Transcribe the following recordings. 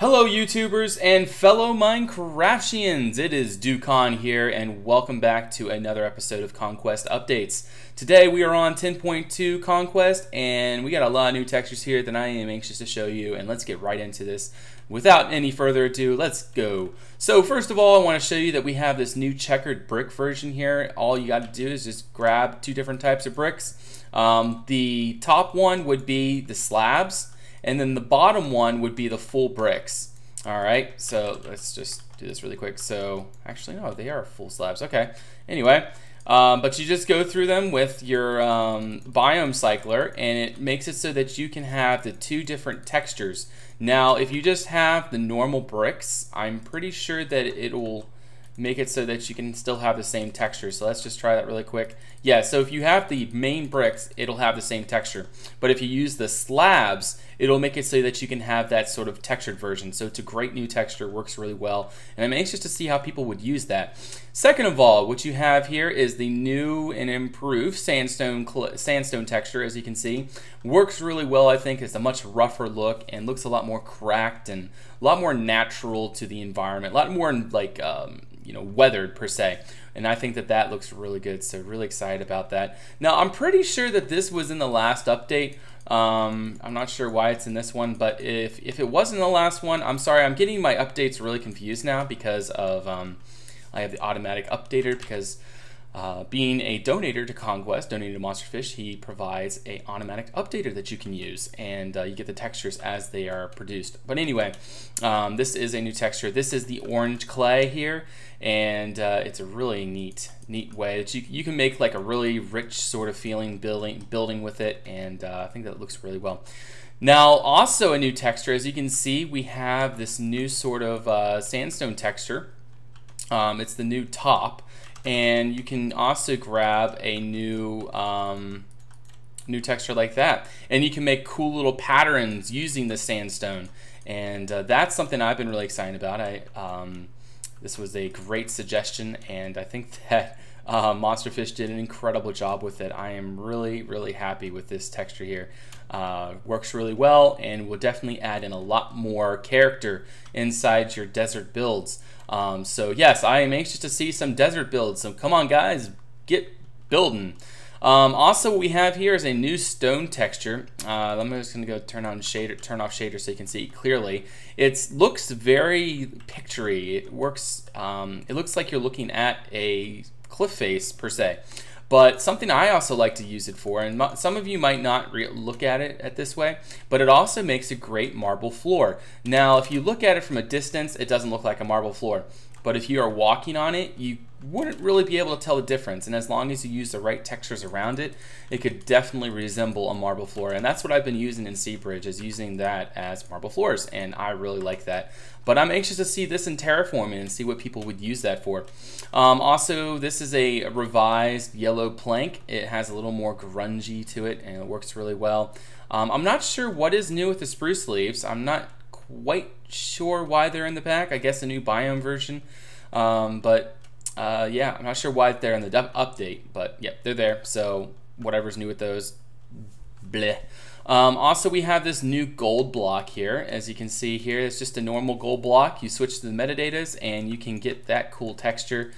Hello YouTubers and fellow Minecraftians, it is Dukon here and welcome back to another episode of Conquest Updates. Today we are on 10.2 Conquest and we got a lot of new textures here that I am anxious to show you, and let's get right into this. Without any further ado, let's go. So first of all, I want to show you that we have this new checkered brick version here. All you got to do is just grab two different types of bricks. The top one would be the slabs, and then the bottom one would be the full bricks. All right, so let's just do this really quick. So actually, no, they are full slabs. Okay, anyway, but you just go through them with your biome cycler, and it makes it so that you can have the two different textures. Now, if you just have the normal bricks, I'm pretty sure that it will make it so that you can still have the same texture. So let's just try that really quick. Yeah, so if you have the main bricks, it'll have the same texture. But if you use the slabs, it'll make it so that you can have that sort of textured version. So it's a great new texture, works really well. And I'm anxious to see how people would use that. Second of all, what you have here is the new and improved sandstone texture, as you can see. Works really well, I think. It's a much rougher look and looks a lot more cracked and a lot more natural to the environment. A lot more like, you know, weathered per se, and I think that that looks really good, so really excited about that. Now I'm pretty sure that this was in the last update. I'm not sure why it's in this one, but if it wasn't in the last one, I'm sorry, I'm getting my updates really confused now because of I have the automatic updater because being a donator to Conquest, donating to Monsterfish, he provides a automatic updater that you can use, and you get the textures as they are produced. But anyway, this is a new texture. This is the orange clay here, and it's a really neat way that you can make like a really rich sort of feeling building with it, and I think that looks really well. Now, also a new texture, as you can see, we have this new sort of sandstone texture. It's the new top. And you can also grab a new texture like that, and you can make cool little patterns using the sandstone, and that's something I've been really excited about. This was a great suggestion, and I think that Monsterfish did an incredible job with it. I am really happy with this texture here. Works really well and will definitely add in a lot more character inside your desert builds. So yes, I am anxious to see some desert builds, so come on guys, get building. Also what we have here is a new stone texture. I'm just gonna go turn off shader so you can see clearly. It looks very picture-y. It works, it looks like you're looking at a cliff face per se. But something I also like to use it for, and some of you might not look at it at this way, but it also makes a great marble floor. Now, if you look at it from a distance, it doesn't look like a marble floor. But if you are walking on it, you wouldn't really be able to tell the difference. And as long as you use the right textures around it, it could definitely resemble a marble floor. And that's what I've been using in Seabridge, is using that as marble floors. And I really like that. But I'm anxious to see this in terraforming and see what people would use that for. Also, this is a revised yellow plank. It has a little more grungy to it, and it works really well. I'm not sure what is new with the spruce leaves. I'm not quite sure why they're in the pack. I guess a new biome version. Yeah, I'm not sure why they're in the update, but yeah, they're there. So whatever's new with those, bleh. Also, we have this new gold block here. As you can see here, it's just a normal gold block. You switch to the metadatas and you can get that cool texture.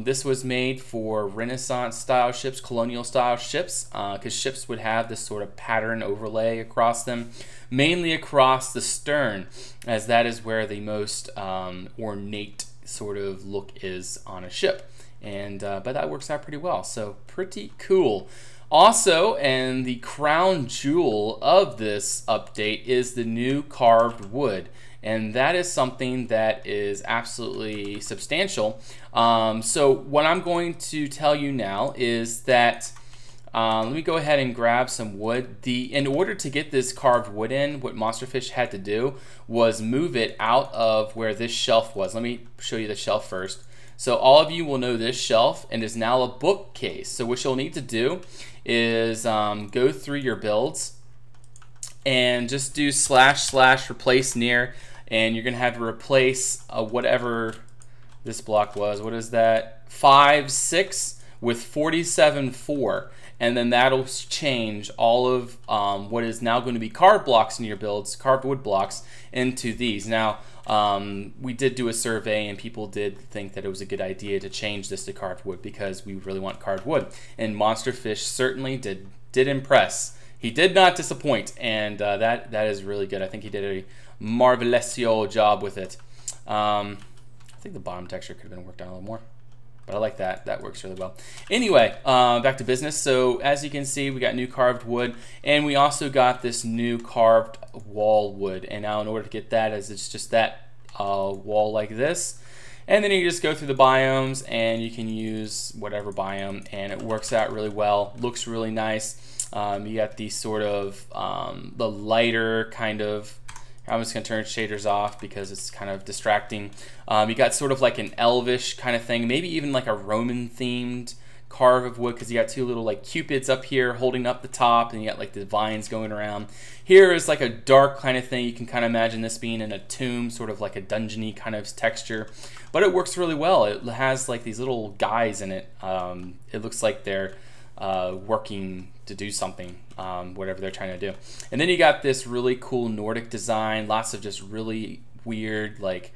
This was made for Renaissance style ships, colonial style ships, because ships would have this sort of pattern overlay across them, mainly across the stern, as that is where the most ornate sort of look is on a ship. And but that works out pretty well, so pretty cool. Also, and the crown jewel of this update is the new carved wood, and that is something that is absolutely substantial. So what I'm going to tell you now is that let me go ahead and grab some wood. In order to get this carved wood in, what Monsterfish had to do was move it out of where this shelf was. Let me show you the shelf first. So all of you will know this shelf, and is now a bookcase. So what you'll need to do is go through your builds and just do / replace near, and you're gonna have to replace whatever this block was. What is that? 5, 6 with 47.4, and then that'll change all of what is now going to be carved blocks in your builds, carved wood blocks, into these. Now, we did do a survey, and people did think that it was a good idea to change this to carved wood because we really want carved wood. And Monster Fish certainly did impress. He did not disappoint, and that is really good. I think he did a marvelesio job with it. I think the bottom texture could have been worked on a little more, but I like that. That works really well. Anyway, back to business. So as you can see, we got new carved wood, and we also got this new carved wall wood. And now in order to get that, it's just that wall like this. And then you just go through the biomes, and you can use whatever biome, and it works out really well. Looks really nice. You got these sort of the lighter kind of, I'm just going to turn shaders off because it's kind of distracting. You got sort of like an elvish kind of thing, maybe even like a Roman themed carve of wood, because you got two little like cupids up here holding up the top, and you got like the vines going around. Here is like a dark kind of thing. You can kind of imagine this being in a tomb, sort of like a dungeony kind of texture, but it works really well. It has like these little guys in it. It looks like they're working to do something, whatever they're trying to do. And then you got this really cool Nordic design, lots of just really weird, like,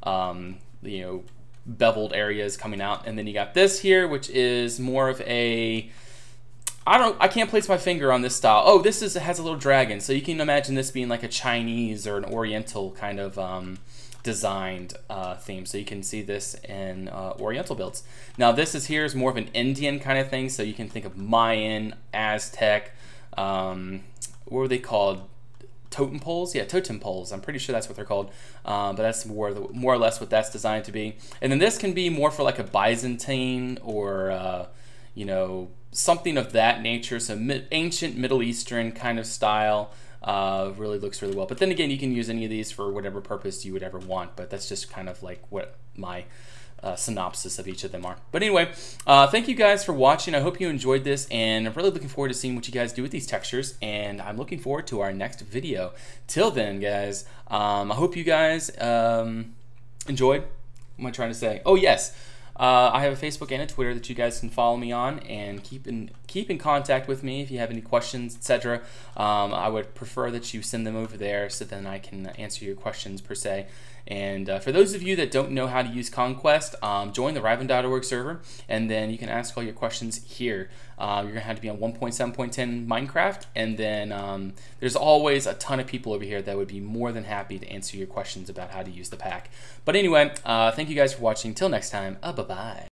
you know, beveled areas coming out. And then you got this here, which is more of a, I can't place my finger on this style. Oh, this has a little dragon. So you can imagine this being like a Chinese or an Oriental kind of designed theme. So you can see this in Oriental builds. Now this is more of an Indian kind of thing. So you can think of Mayan, Aztec, what were they called? Totem poles? Yeah, totem poles. I'm pretty sure that's what they're called. But that's more or less what that's designed to be. And then this can be more for like a Byzantine or, you know, something of that nature. So ancient Middle Eastern kind of style. Really looks really well. But then again, you can use any of these for whatever purpose you would ever want. But that's just kind of like what my synopsis of each of them are. But anyway, thank you guys for watching. I hope you enjoyed this, and I'm really looking forward to seeing what you guys do with these textures, and I'm looking forward to our next video. Till then, guys, I hope you guys enjoyed. What am I trying to say? Oh, yes. I have a Facebook and a Twitter that you guys can follow me on and keep in contact with me if you have any questions, etc. I would prefer that you send them over there so then I can answer your questions per se. And for those of you that don't know how to use Conquest, join the Riven.org server, and then you can ask all your questions here. You're going to have to be on 1.7.10 Minecraft, and then there's always a ton of people over here that would be more than happy to answer your questions about how to use the pack. But anyway, thank you guys for watching. Till next time, bye-bye.